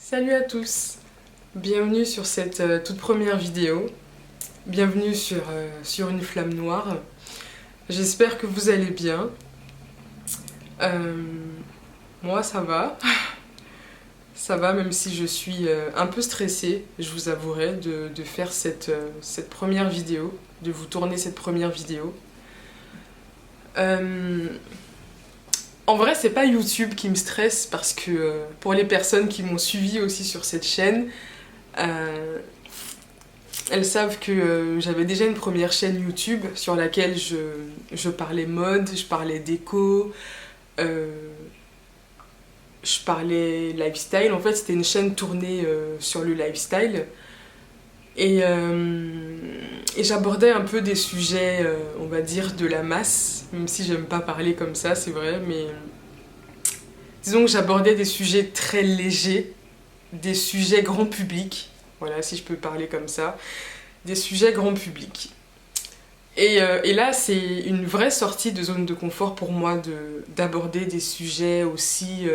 Salut à tous, bienvenue sur cette toute première vidéo, bienvenue sur Une Flamme Noire. J'espère que vous allez bien. Moi ça va, ça va même si je suis un peu stressée, je vous avouerai, de faire cette première vidéo, de vous tourner cette première vidéo. En vrai, c'est pas YouTube qui me stresse parce que pour les personnes qui m'ont suivi aussi sur cette chaîne, elles savent que j'avais déjà une première chaîne YouTube sur laquelle je parlais mode, je parlais déco, je parlais lifestyle. En fait, c'était une chaîne tournée sur le lifestyle. Et j'abordais un peu des sujets, on va dire, de la masse, même si j'aime pas parler comme ça, c'est vrai, mais disons que j'abordais des sujets très légers, des sujets grand public, voilà, si je peux parler comme ça, des sujets grand public. Et là, c'est une vraie sortie de zone de confort pour moi d'aborder des sujets aussi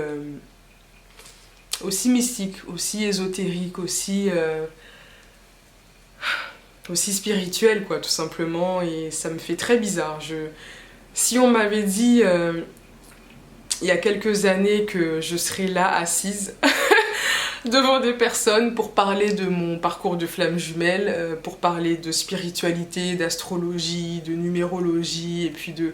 mystiques, aussi ésotériques, aussi spirituel, quoi, tout simplement, et ça me fait très bizarre. Si on m'avait dit il y a quelques années que je serais là assise devant des personnes pour parler de mon parcours de flamme jumelle, pour parler de spiritualité, d'astrologie, de numérologie, et puis de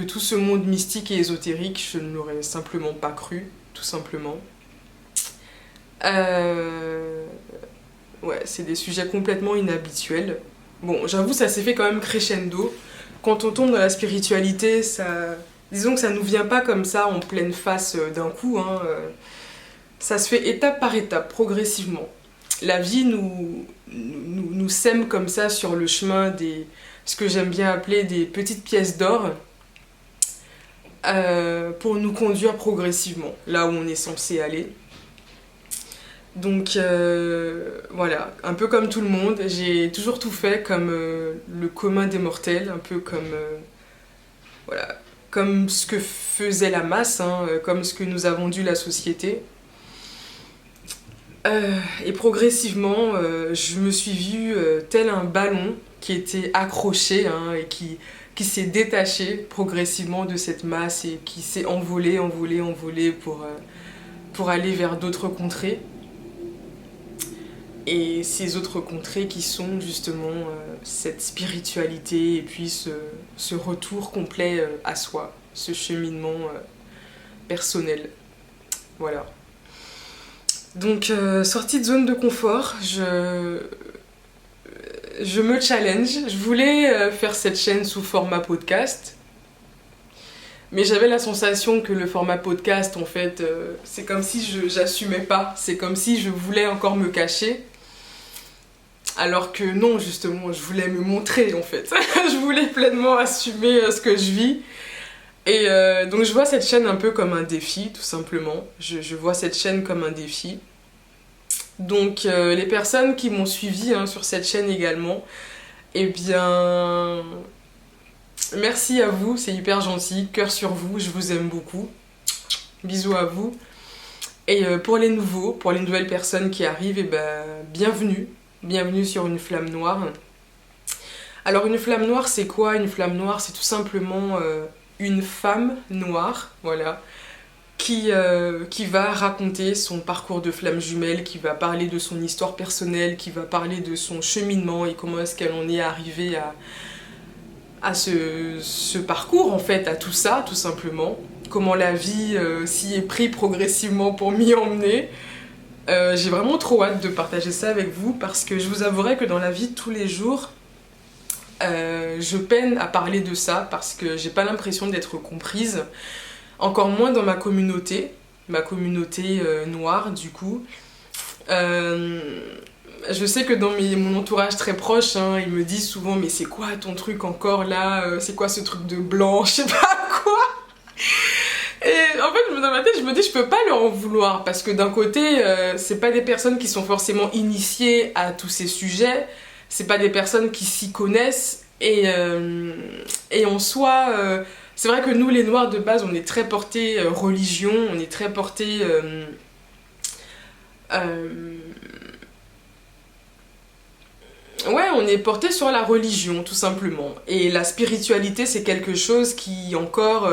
tout ce monde mystique et ésotérique, je ne l'aurais simplement pas cru, tout simplement. Ouais, c'est des sujets complètement inhabituels. Bon, j'avoue, ça s'est fait quand même crescendo. Quand on tombe dans la spiritualité, disons que ça nous vient pas comme ça en pleine face d'un coup, hein. Ça se fait étape par étape, progressivement. La vie nous sème comme ça sur le chemin ce que j'aime bien appeler des petites pièces d'or, pour nous conduire progressivement, là où on est censé aller. Donc voilà, un peu comme tout le monde, j'ai toujours tout fait comme le commun des mortels, un peu comme, voilà, comme ce que faisait la masse, hein, comme ce que nous a vendu la société. Et progressivement, je me suis vue tel un ballon qui était accroché, hein, et qui s'est détaché progressivement de cette masse et qui s'est envolé pour aller vers d'autres contrées. Et ces autres contrées qui sont justement cette spiritualité et puis ce retour complet à soi, ce cheminement personnel. Voilà. Donc, sortie de zone de confort, je me challenge. Je voulais faire cette chaîne sous format podcast, mais j'avais la sensation que le format podcast, en fait, c'est comme si j'assumais pas, c'est comme si je voulais encore me cacher. Alors que non, justement, je voulais me montrer, en fait. Je voulais pleinement assumer ce que je vis. Et donc je vois cette chaîne un peu comme un défi, tout simplement. Je vois cette chaîne comme un défi. Donc les personnes qui m'ont suivi, hein, sur cette chaîne également, eh bien, merci à vous, c'est hyper gentil, cœur sur vous, je vous aime beaucoup. Bisous à vous. Et pour les nouveaux, pour les nouvelles personnes qui arrivent, eh ben, bienvenue. Bienvenue sur Une Flamme Noire. Alors une flamme noire, c'est quoi? Une flamme noire, c'est tout simplement une femme noire, voilà, qui va raconter son parcours de flamme jumelle, qui va parler de son histoire personnelle, qui va parler de son cheminement et comment est-ce qu'elle en est arrivée à ce parcours, en fait, à tout ça, tout simplement. Comment la vie s'y est pris progressivement pour m'y emmener. J'ai vraiment trop hâte de partager ça avec vous parce que je vous avouerai que dans la vie de tous les jours, je peine à parler de ça parce que j'ai pas l'impression d'être comprise, encore moins dans ma communauté noire du coup. Je sais que dans mon entourage très proche, hein, ils me disent souvent mais c'est quoi ton truc encore là, c'est quoi ce truc de blanc, je sais pas quoi. Et en fait, dans ma tête, je me dis, je peux pas leur en vouloir parce que d'un côté, c'est pas des personnes qui sont forcément initiées à tous ces sujets, c'est pas des personnes qui s'y connaissent et en soi, c'est vrai que nous, les Noirs de base, on est très portés religion, on est très portés Euh, Ouais, on est porté sur la religion, tout simplement. Et la spiritualité, c'est quelque chose qui encore...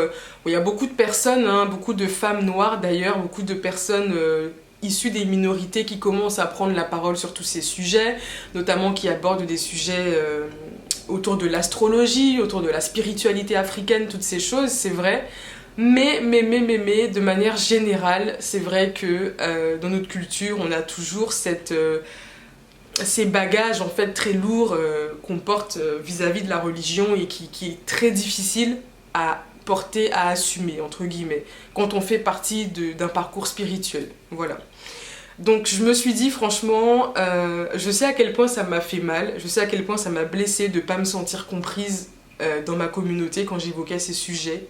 où il y a beaucoup de personnes, hein, beaucoup de femmes noires d'ailleurs, beaucoup de personnes issues des minorités qui commencent à prendre la parole sur tous ces sujets, notamment qui abordent des sujets autour de l'astrologie, autour de la spiritualité africaine, toutes ces choses, c'est vrai. Mais, de manière générale, c'est vrai que dans notre culture, on a toujours ces bagages en fait très lourds qu'on porte vis-à-vis de la religion et qui est très difficile à porter, à assumer, entre guillemets, quand on fait partie d'un parcours spirituel. Voilà. Donc je me suis dit franchement, je sais à quel point ça m'a fait mal, je sais à quel point ça m'a blessée de ne pas me sentir comprise dans ma communauté quand j'évoquais ces sujets.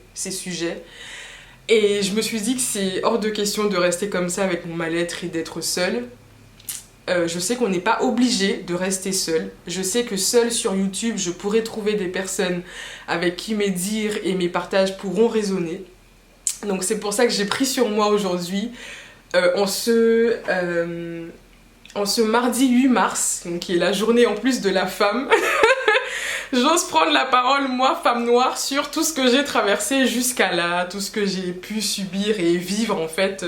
Et je me suis dit que c'est hors de question de rester comme ça avec mon mal-être et d'être seule. Je sais qu'on n'est pas obligé de rester seul. Je sais que seul sur YouTube, je pourrais trouver des personnes avec qui mes dires et mes partages pourront résonner. Donc c'est pour ça que j'ai pris sur moi aujourd'hui, en ce mardi 8 mars, donc qui est la journée en plus de la femme, j'ose prendre la parole, moi, femme noire, sur tout ce que j'ai traversé jusqu'à là, tout ce que j'ai pu subir et vivre en fait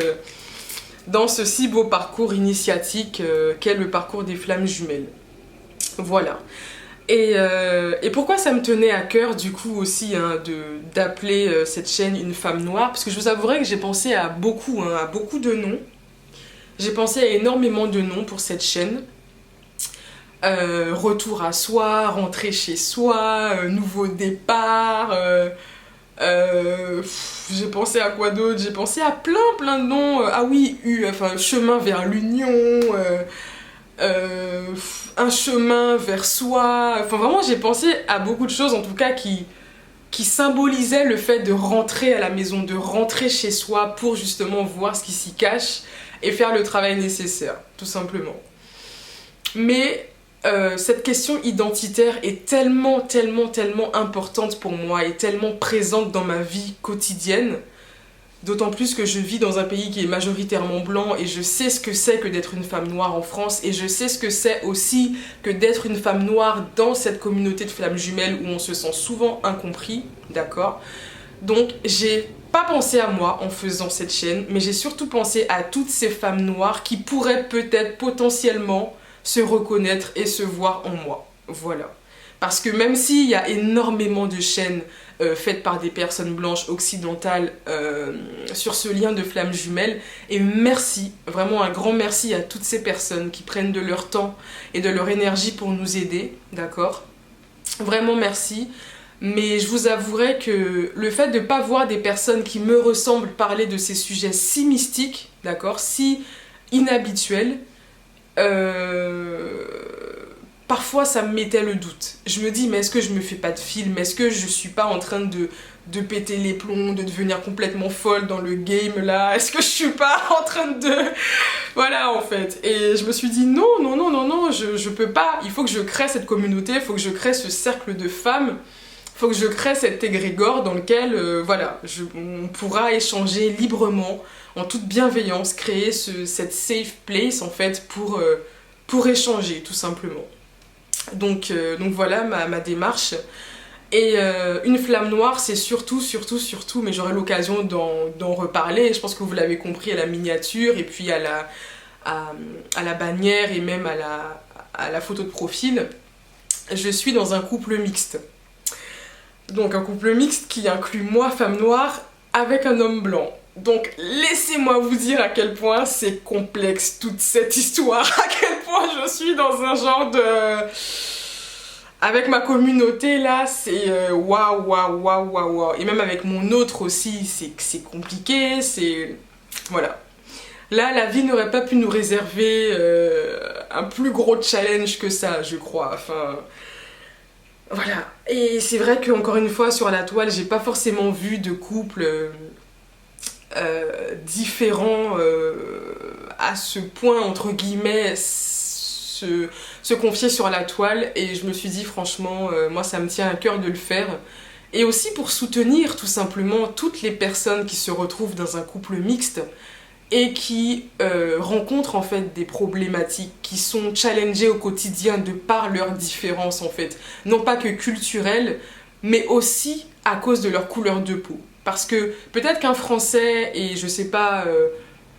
dans ce si beau parcours initiatique qu'est le parcours des flammes jumelles. Voilà. Et pourquoi ça me tenait à cœur du coup aussi hein, d'appeler cette chaîne Une femme noire, parce que je vous avouerai que j'ai pensé à beaucoup de noms. J'ai pensé à énormément de noms pour cette chaîne. Retour à soi, rentrer chez soi, nouveau départ... j'ai pensé à quoi d'autre? J'ai pensé à plein de noms. Ah oui, enfin, chemin vers l'union, un chemin vers soi. Enfin, vraiment, j'ai pensé à beaucoup de choses, en tout cas, qui symbolisaient le fait de rentrer à la maison, de rentrer chez soi pour justement voir ce qui s'y cache et faire le travail nécessaire, tout simplement. Mais cette question identitaire est tellement importante pour moi et tellement présente dans ma vie quotidienne, d'autant plus que je vis dans un pays qui est majoritairement blanc et je sais ce que c'est que d'être une femme noire en France et je sais ce que c'est aussi que d'être une femme noire dans cette communauté de flammes jumelles où on se sent souvent incompris, d'accord? Donc j'ai pas pensé à moi en faisant cette chaîne, mais j'ai surtout pensé à toutes ces femmes noires qui pourraient peut-être potentiellement se reconnaître et se voir en moi. Voilà. Parce que même s'il y a énormément de chaînes faites par des personnes blanches occidentales sur ce lien de flammes jumelles, et merci, vraiment un grand merci à toutes ces personnes qui prennent de leur temps et de leur énergie pour nous aider, d'accord? Vraiment merci. Mais je vous avouerai que le fait de ne pas voir des personnes qui me ressemblent parler de ces sujets si mystiques, d'accord, si inhabituels, parfois ça me mettait le doute. Je me dis, mais est-ce que je me fais pas de film? Est-ce que je suis pas en train de péter les plombs, de devenir complètement folle dans le game là? Est-ce que je suis pas en train de... Voilà en fait. Et je me suis dit, non, je peux pas. Il faut que je crée cette communauté, il faut que je crée ce cercle de femmes. Il faut que je crée cet égrégore dans lequel voilà, on pourra échanger librement, en toute bienveillance, créer cette safe place en fait pour échanger tout simplement. Donc voilà ma démarche. Et Une flamme noire, c'est surtout, mais j'aurai l'occasion d'en reparler, je pense que vous l'avez compris à la miniature et puis à la bannière et même à la photo de profil. Je suis dans un couple mixte. Donc un couple mixte qui inclut moi, femme noire, avec un homme blanc. Donc laissez-moi vous dire à quel point c'est complexe toute cette histoire, à quel point je suis dans un genre de... Avec ma communauté là, c'est waouh. Et même avec mon autre aussi, c'est compliqué, c'est... Voilà. Là, la vie n'aurait pas pu nous réserver un plus gros challenge que ça, je crois. Enfin... Voilà, et c'est vrai qu'encore une fois sur la toile, j'ai pas forcément vu de couple différents à ce point, entre guillemets, se confier sur la toile, et je me suis dit franchement, moi ça me tient à cœur de le faire, et aussi pour soutenir tout simplement toutes les personnes qui se retrouvent dans un couple mixte et qui rencontrent en fait des problématiques, qui sont challengées au quotidien de par leurs différences en fait. Non pas que culturelles, mais aussi à cause de leur couleur de peau. Parce que peut-être qu'un Français et je sais pas,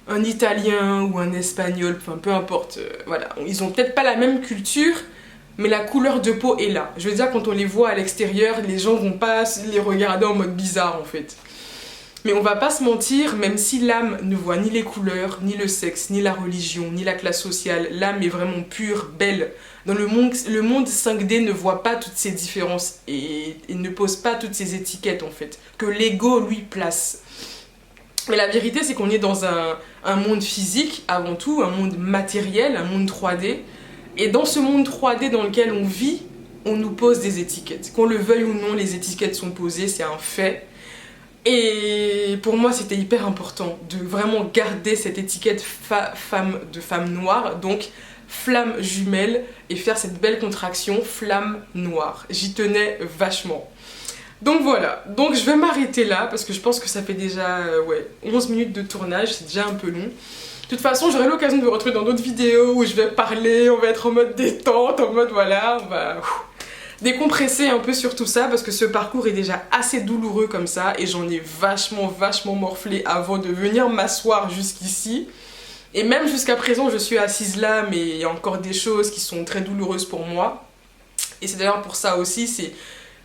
un Italien ou un Espagnol, enfin peu importe, voilà, ils ont peut-être pas la même culture, mais la couleur de peau est là. Je veux dire, quand on les voit à l'extérieur, les gens vont pas les regarder en mode bizarre en fait. Mais on va pas se mentir, même si l'âme ne voit ni les couleurs, ni le sexe, ni la religion, ni la classe sociale, l'âme est vraiment pure, belle. Dans le monde 5D ne voit pas toutes ces différences et ne pose pas toutes ces étiquettes en fait, que l'ego lui place. Mais la vérité c'est qu'on est dans un monde physique avant tout, un monde matériel, un monde 3D. Et dans ce monde 3D dans lequel on vit, on nous pose des étiquettes. Qu'on le veuille ou non, les étiquettes sont posées, c'est un fait. Et pour moi, c'était hyper important de vraiment garder cette étiquette de femme noire, donc flamme jumelle, et faire cette belle contraction flamme noire. J'y tenais vachement. Donc voilà, donc je vais m'arrêter là parce que je pense que ça fait déjà 11 minutes de tournage, c'est déjà un peu long. De toute façon, j'aurai l'occasion de vous retrouver dans d'autres vidéos où je vais parler, on va être en mode détente, en mode voilà, on va décompresser un peu sur tout ça parce que ce parcours est déjà assez douloureux comme ça et j'en ai vachement morflé avant de venir m'asseoir jusqu'ici. Et même jusqu'à présent, je suis assise là, mais il y a encore des choses qui sont très douloureuses pour moi. Et c'est d'ailleurs pour ça aussi,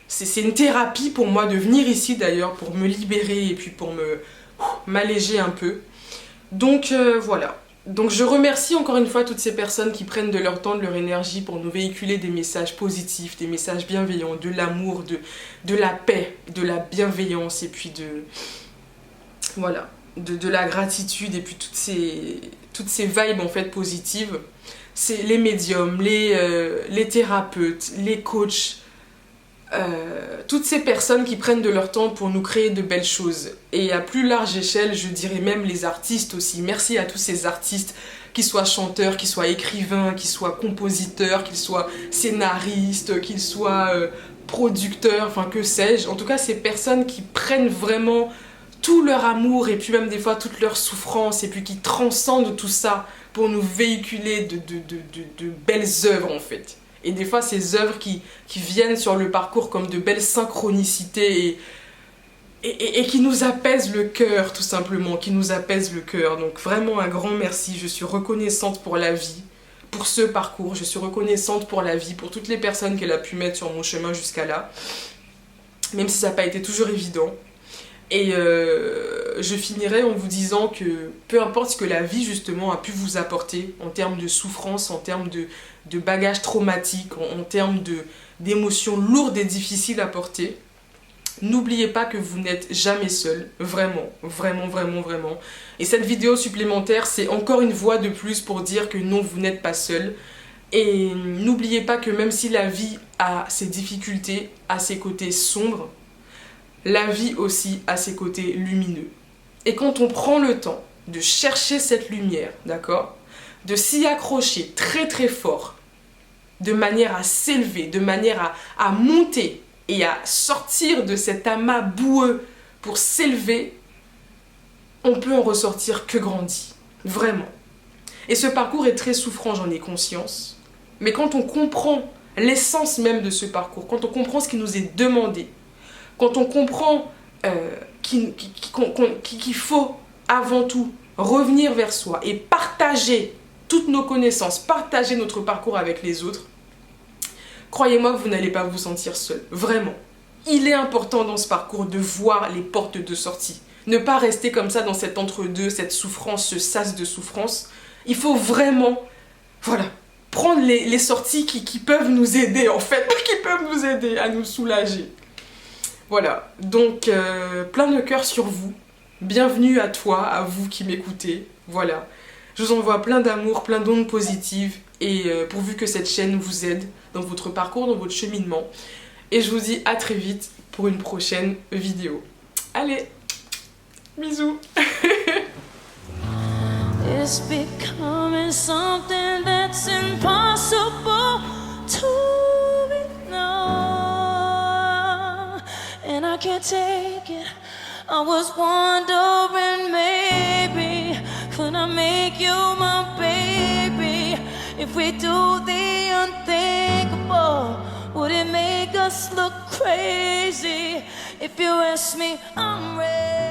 c'est une thérapie pour moi de venir ici d'ailleurs, pour me libérer et puis pour m'alléger un peu. Donc voilà. Donc je remercie encore une fois toutes ces personnes qui prennent de leur temps, de leur énergie pour nous véhiculer des messages positifs, des messages bienveillants, de l'amour, de la paix, de la bienveillance et puis de la gratitude et puis toutes ces vibes en fait positives. C'est les médiums, les thérapeutes, les coachs, toutes ces personnes qui prennent de leur temps pour nous créer de belles choses. Et à plus large échelle, je dirais même les artistes aussi. Merci à tous ces artistes, qu'ils soient chanteurs, qu'ils soient écrivains, qu'ils soient compositeurs, qu'ils soient scénaristes, qu'ils soient producteurs, enfin que sais-je. En tout cas, ces personnes qui prennent vraiment tout leur amour et puis même des fois toute leur souffrance et puis qui transcendent tout ça pour nous véhiculer de belles œuvres en fait. Et des fois, ces œuvres qui viennent sur le parcours comme de belles synchronicités et qui nous apaisent le cœur, tout simplement, qui nous apaisent le cœur. Donc vraiment un grand merci, je suis reconnaissante pour la vie, pour ce parcours, je suis reconnaissante pour la vie, pour toutes les personnes qu'elle a pu mettre sur mon chemin jusqu'à là, même si ça n'a pas été toujours évident. Et je finirai en vous disant que peu importe ce que la vie justement a pu vous apporter en termes de souffrance, en termes de bagages traumatiques, en termes d'émotions lourdes et difficiles à porter, n'oubliez pas que vous n'êtes jamais seul, vraiment. Et cette vidéo supplémentaire, c'est encore une voix de plus pour dire que non, vous n'êtes pas seul. Et n'oubliez pas que même si la vie a ses difficultés, a ses côtés sombres, la vie aussi a ses côtés lumineux. Et quand on prend le temps de chercher cette lumière, d'accord, de s'y accrocher très fort, de manière à s'élever, de manière à monter et à sortir de cet amas boueux pour s'élever, on peut en ressortir que grandi, vraiment. Et ce parcours est très souffrant, j'en ai conscience. Mais quand on comprend l'essence même de ce parcours, quand on comprend ce qui nous est demandé, quand on comprend qu'il faut avant tout revenir vers soi et partager toutes nos connaissances, partager notre parcours avec les autres, croyez-moi que vous n'allez pas vous sentir seul, vraiment. Il est important dans ce parcours de voir les portes de sortie. Ne pas rester comme ça dans cet entre-deux, cette souffrance, ce sas de souffrance. Il faut vraiment, prendre les sorties qui peuvent nous aider en fait, qui peuvent nous aider à nous soulager. Voilà, donc plein de cœur sur vous. Bienvenue à toi, à vous qui m'écoutez. Voilà, je vous envoie plein d'amour, plein d'ondes positives et pourvu que cette chaîne vous aide dans votre parcours, dans votre cheminement. Et je vous dis à très vite pour une prochaine vidéo. Allez, bisous. It's becoming something that's impossible to ignore, and I can't take it. I was wondering maybe If we do the unthinkable, would it make us look crazy? If you ask me, I'm ready.